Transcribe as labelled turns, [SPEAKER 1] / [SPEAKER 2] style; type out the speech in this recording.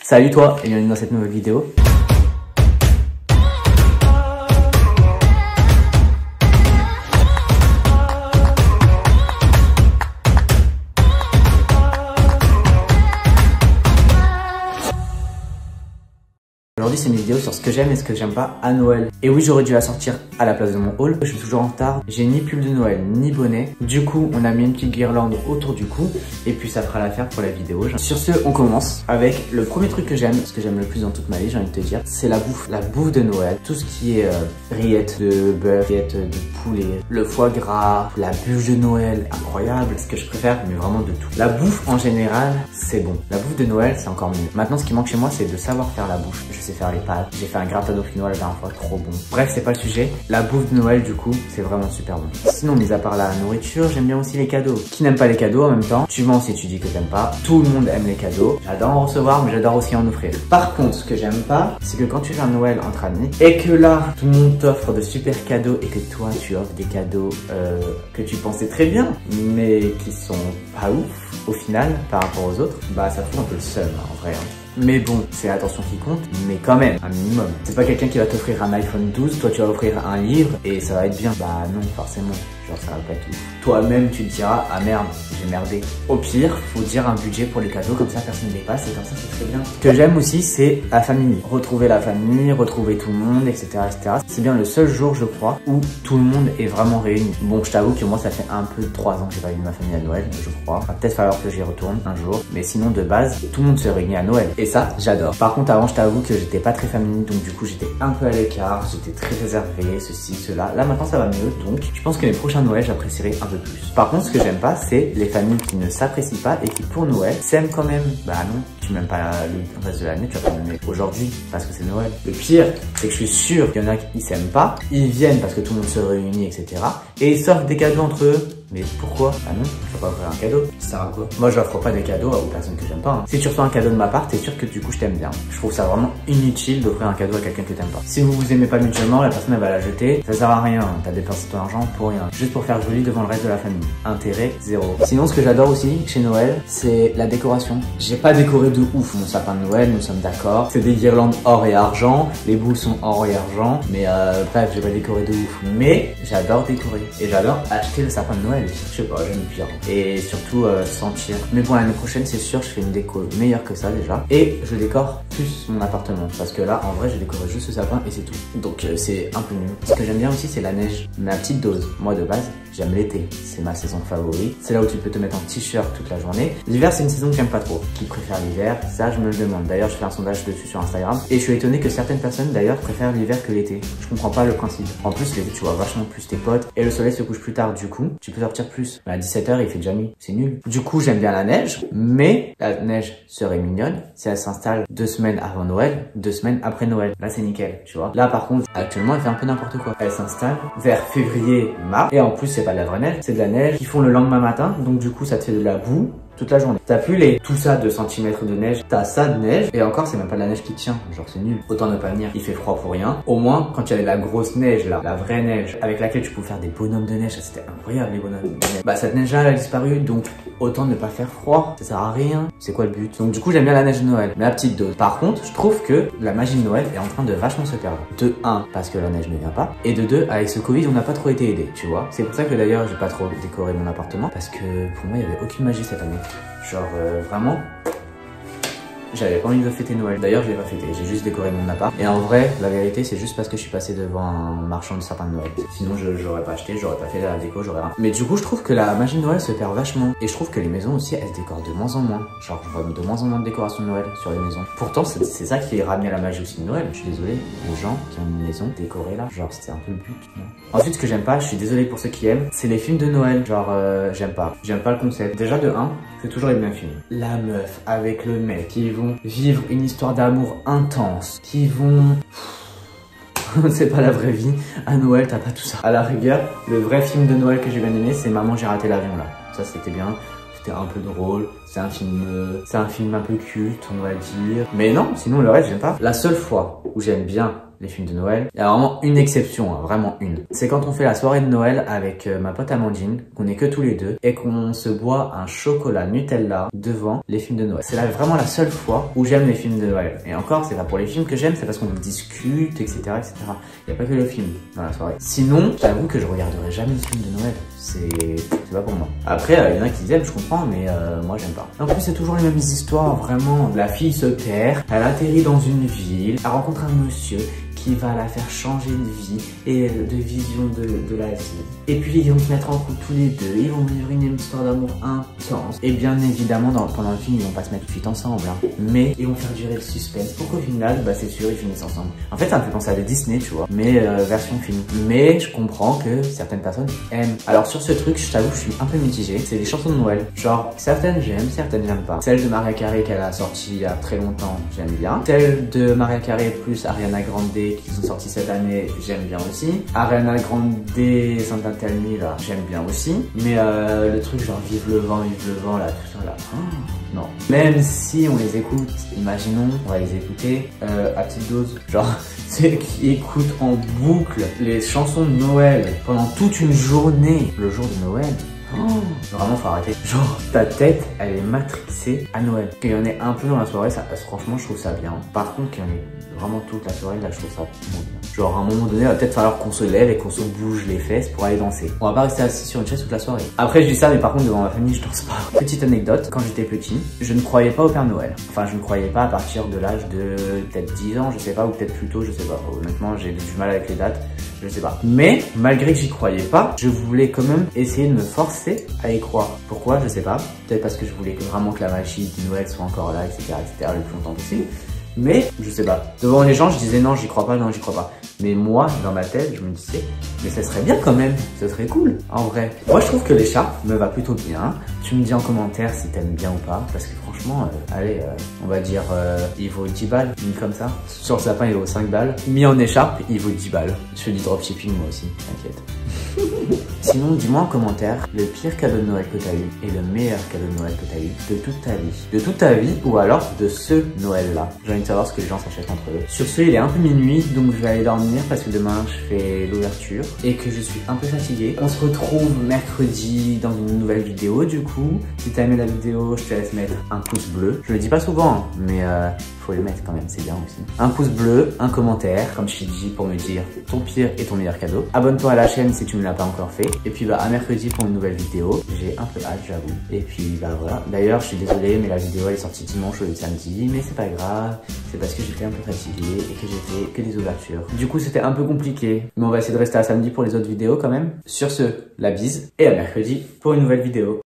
[SPEAKER 1] Salut toi et bienvenue dans cette nouvelle vidéo. Aujourd'hui c'est une vidéo sur ce que j'aime et ce que j'aime pas à Noël. Et oui, j'aurais dû la sortir à la place de mon haul. Je suis toujours en retard, j'ai ni pull de Noël ni bonnet. Du coup on a mis une petite guirlande autour du cou et puis ça fera l'affaire pour la vidéo. Sur ce, on commence avec le premier truc que j'aime, ce que j'aime le plus dans toute ma vie, j'ai envie de te dire, c'est la bouffe. La bouffe de Noël, tout ce qui est rillettes de bœuf, rillettes de poulet, le foie gras, la bûche de Noël, incroyable, ce que je préfère, mais vraiment de tout. La bouffe en général, c'est bon. La bouffe de Noël, c'est encore mieux. Maintenant, ce qui manque chez moi, c'est de savoir faire la bouffe. Je sais faire les pâtes, j'ai fait un gratin dauphinois la dernière fois, trop bon. Bref, c'est pas le sujet. La bouffe de Noël, du coup, c'est vraiment super bon. Sinon, mis à part la nourriture, j'aime bien aussi les cadeaux. Qui n'aime pas les cadeaux en même temps? Tu mens si tu dis que t'aimes pas. Tout le monde aime les cadeaux. J'adore en recevoir, mais j'adore aussi en offrir. Par contre, ce que j'aime pas, c'est que quand tu fais un Noël entre amis et que là, tout le monde t'offre de super cadeaux et que toi, tu offres des cadeaux que tu pensais très bien, mais qui sont pas ouf au final par rapport aux autres, bah ça fout un peu le seum en vrai. Mais bon, c'est l'attention qui compte, mais quand même, un minimum. C'est pas quelqu'un qui va t'offrir un iPhone 12, toi tu vas offrir un livre et ça va être bien. Bah non, forcément. Genre ça va pas être ouf. Toi-même tu te diras, ah merde, j'ai merdé. Au pire, faut dire un budget pour les cadeaux, comme ça personne ne dépasse et comme ça c'est très bien. Ce que j'aime aussi, c'est la famille. Retrouver la famille, retrouver tout le monde, etc. etc. C'est bien le seul jour, je crois, où tout le monde est vraiment réuni. Bon, je t'avoue que moi ça fait un peu 3 ans que j'ai pas vu ma famille à Noël, je crois. Va peut-être falloir que j'y retourne un jour. Mais sinon, de base, tout le monde se réunit à Noël. Et ça, j'adore. Par contre, avant, je t'avoue que j'étais pas très famille, donc du coup, j'étais un peu à l'écart, j'étais très réservé, ceci, cela. Là, maintenant, ça va mieux, donc je pense que les prochains Noël, j'apprécierai un peu plus. Par contre, ce que j'aime pas, c'est les familles qui ne s'apprécient pas et qui, pour Noël, s'aiment quand même. Bah non, tu m'aimes pas le reste de l'année, tu vas pas m'aimer aujourd'hui parce que c'est Noël. Le pire, c'est que je suis sûr qu'il y en a qui s'aiment pas, ils viennent parce que tout le monde se réunit, etc. Et ils s'offrent des cadeaux entre eux. Mais pourquoi? Ah non, je peux pas offrir un cadeau. Ça sert à quoi? Moi, j'offre pas des cadeaux aux personnes que j'aime pas. Hein. Si tu reçois un cadeau de ma part, t'es sûr que du coup, je t'aime bien. Je trouve ça vraiment inutile d'offrir un cadeau à quelqu'un que t'aimes pas. Si vous vous aimez pas mutuellement, la personne elle va la jeter. Ça sert à rien. T'as dépensé ton argent pour rien. Juste pour faire joli devant le reste de la famille. Intérêt zéro. Sinon, ce que j'adore aussi chez Noël, c'est la décoration. J'ai pas décoré de ouf mon sapin de Noël, nous sommes d'accord. C'est des guirlandes or et argent. Les boules sont or et argent. Mais bref, j'ai pas décoré de ouf. Mais j'adore décorer. Et j'adore acheter le sapin de Noël. Je sais pas, j'aime bien. Et surtout sentir. Mais bon, l'année prochaine, c'est sûr, je fais une déco meilleure que ça déjà. Et je décore plus mon appartement. Parce que là, en vrai, j'ai décoré juste ce sapin et c'est tout. Donc c'est un peu nul. Ce que j'aime bien aussi, c'est la neige. Ma petite dose. Moi, de base, j'aime l'été. C'est ma saison favorite. C'est là où tu peux te mettre en t-shirt toute la journée. L'hiver, c'est une saison que j'aime pas trop. Qui préfère l'hiver? Ça, je me le demande. D'ailleurs, je fais un sondage dessus sur Instagram. Et je suis étonné que certaines personnes, d'ailleurs, préfèrent l'hiver que l'été. Je comprends pas le principe. En plus, l'été, tu vois vachement plus tes potes. Et le soleil se couche plus tard. Du coup, tu peux sortir plus. Mais à 17 h, il fait déjà nuit. C'est nul. Du coup, j'aime bien la neige. Mais la neige serait mignonne si elle s'installe 2 semaines avant Noël, 2 semaines après Noël. Là, c'est nickel, tu vois. Là, par contre, actuellement, elle fait un peu n'importe quoi. Elle s'installe vers février, mars. Et en plus, c'est pas de la vraie neige. C'est de la neige qu'ils font le lendemain matin. Donc, du coup, ça te fait de la boue toute la journée. T'as plus les tout ça 2 cm de neige, t'as ça de neige et encore c'est même pas de la neige qui tient, genre c'est nul. Autant ne pas venir, il fait froid pour rien. Au moins quand il y avait de la grosse neige là, la vraie neige avec laquelle tu pouvais faire des bonhommes de neige, c'était incroyable les bonhommes de neige. Bah cette neige là elle a disparu donc autant ne pas faire froid, ça sert à rien. C'est quoi le but? Donc du coup j'aime bien la neige de Noël, mais à petite dose. Par contre je trouve que la magie de Noël est en train de vachement se perdre. De 1 parce que la neige ne vient pas et de 2 avec ce Covid on n'a pas trop été aidé, tu vois. C'est pour ça que d'ailleurs j'ai pas trop décoré mon appartement parce que pour moi il y avait aucune magie cette année. Genre vraiment, j'avais pas envie de fêter Noël. D'ailleurs, je l'ai pas fêté, j'ai juste décoré mon appart. Et en vrai, la vérité, c'est juste parce que je suis passé devant un marchand de sapin de Noël. Sinon, j'aurais pas acheté, j'aurais pas fait la déco, j'aurais rien. Mais du coup, je trouve que la magie de Noël se perd vachement. Et je trouve que les maisons aussi, elles se décorent de moins en moins. Genre, je vois de moins en moins de décoration de Noël sur les maisons. Pourtant, c'est ça qui est ramené à la magie aussi de Noël. Je suis désolé, les gens qui ont une maison décorée là, genre, c'était un peu le but, non? Ensuite, ce que j'aime pas, je suis désolé pour ceux qui aiment, c'est les films de Noël. Genre, j'aime pas. J'aime pas le concept. Déjà, de 1, c'est toujours les mêmes films. La meuf avec le mec qui vont vivre une histoire d'amour intense, qui vont... c'est pas la vraie vie. À Noël, t'as pas tout ça. À la rigueur, le vrai film de Noël que j'ai bien aimé, c'est Maman, j'ai raté l'avion là. Ça, c'était bien. C'était un peu drôle, c'est un film un peu culte, on va dire. Mais non, sinon le reste, j'aime pas. La seule fois où j'aime bien les films de Noël, il y a vraiment une exception, hein, vraiment une. C'est quand on fait la soirée de Noël avec ma pote Amandine, qu'on est que tous les deux, et qu'on se boit un chocolat Nutella devant les films de Noël. C'est vraiment la seule fois où j'aime les films de Noël. Et encore, c'est pas pour les films que j'aime, c'est parce qu'on discute, etc., etc. Il n'y a pas que le film dans la soirée. Sinon, j'avoue que je regarderai jamais les films de Noël. C'est pas pour moi. Après, il y en a qui aiment, je comprends, mais moi j'aime pas. En plus, c'est toujours les mêmes histoires, vraiment. La fille se perd, elle atterrit dans une ville, elle rencontre un monsieur qui va la faire changer de vie et de vision de la vie. Et puis ils vont se mettre en couple tous les deux, ils vont vivre une histoire d'amour intense. Et bien évidemment, pendant le film, ils vont pas se mettre tout de suite ensemble, hein. Mais ils vont faire durer le suspense pour qu'au final, bah c'est sûr, ils finissent ensemble. En fait, ça me fait penser à des Disney, tu vois, mais version film. Mais je comprends que certaines personnes aiment. Alors sur ce truc, je t'avoue, je suis un peu mitigé. C'est les chansons de Noël. Genre, certaines j'aime, certaines j'aime pas. Celle de Mariah Carey qu'elle a sortie il y a très longtemps, j'aime bien. Celle de Mariah Carey plus Ariana Grande qui sont sortis cette année, j'aime bien aussi. Ariana Grande, Santa Tell Me, là, j'aime bien aussi. Mais le truc genre vive le vent, là, tout ça là. Oh, non. Même si on les écoute, imaginons, on va les écouter à petite dose. Genre, ceux qui écoutent en boucle les chansons de Noël pendant toute une journée, le jour de Noël. Oh, vraiment faut arrêter. Genre ta tête elle est matrixée à Noël. Qu'il y en ait un peu dans la soirée, ça franchement je trouve ça bien. Par contre qu'il y en ait vraiment toute la soirée, là je trouve ça bon. Genre à un moment donné il va peut-être falloir qu'on se lève et qu'on se bouge les fesses pour aller danser. On va pas rester assis sur une chaise toute la soirée. Après je dis ça mais par contre devant ma famille je danse pas. Petite anecdote, quand j'étais petit, je ne croyais pas au Père Noël. Enfin je ne croyais pas à partir de l'âge de peut-être 10 ans, je sais pas, ou peut-être plus tôt, je sais pas. Honnêtement j'ai du mal avec les dates. Je sais pas. Mais, malgré que j'y croyais pas, je voulais quand même essayer de me forcer à y croire. Pourquoi? Je sais pas. Peut-être parce que je voulais vraiment que la magie de Noël soit encore là, etc., le plus longtemps possible. Mais, je sais pas. Devant les gens, je disais non, j'y crois pas, non, j'y crois pas. Mais moi, dans ma tête, je me disais, mais ça serait bien quand même. Ça serait cool, en vrai. Moi, je trouve que l'écharpe me va plutôt bien. Tu me dis en commentaire si t'aimes bien ou pas. Parce que franchement, allez, on va dire, il vaut 10 balles, mis comme ça. Sur le sapin, il vaut 5 balles. Mis en écharpe, il vaut 10 balles. Je fais du dropshipping moi aussi, t'inquiète. Sinon, dis-moi en commentaire le pire cadeau de Noël que t'as eu et le meilleur cadeau de Noël que t'as eu de toute ta vie. De toute ta vie ou alors de ce Noël-là. J'ai envie de savoir ce que les gens s'achètent entre eux. Sur ce, il est un peu minuit, donc je vais aller dormir parce que demain je fais l'ouverture et que je suis un peu fatigué. On se retrouve mercredi dans une nouvelle vidéo du coup. Si t'as aimé la vidéo, je te laisse mettre un pouce bleu. Je le dis pas souvent, hein, mais faut le mettre quand même, c'est bien aussi. Un pouce bleu, un commentaire, comme je t'ai dit, pour me dire ton pire et ton meilleur cadeau. Abonne-toi à la chaîne si tu ne l'as pas encore fait. Et puis bah à mercredi pour une nouvelle vidéo. J'ai un peu hâte, j'avoue. Et puis bah voilà. D'ailleurs, je suis désolé, mais la vidéo elle est sortie dimanche au lieu de samedi. Mais c'est pas grave, c'est parce que j'étais un peu fatigué et que j'ai fait que des ouvertures. Du coup, c'était un peu compliqué. Mais on va essayer de rester à samedi pour les autres vidéos quand même. Sur ce, la bise et à mercredi pour une nouvelle vidéo.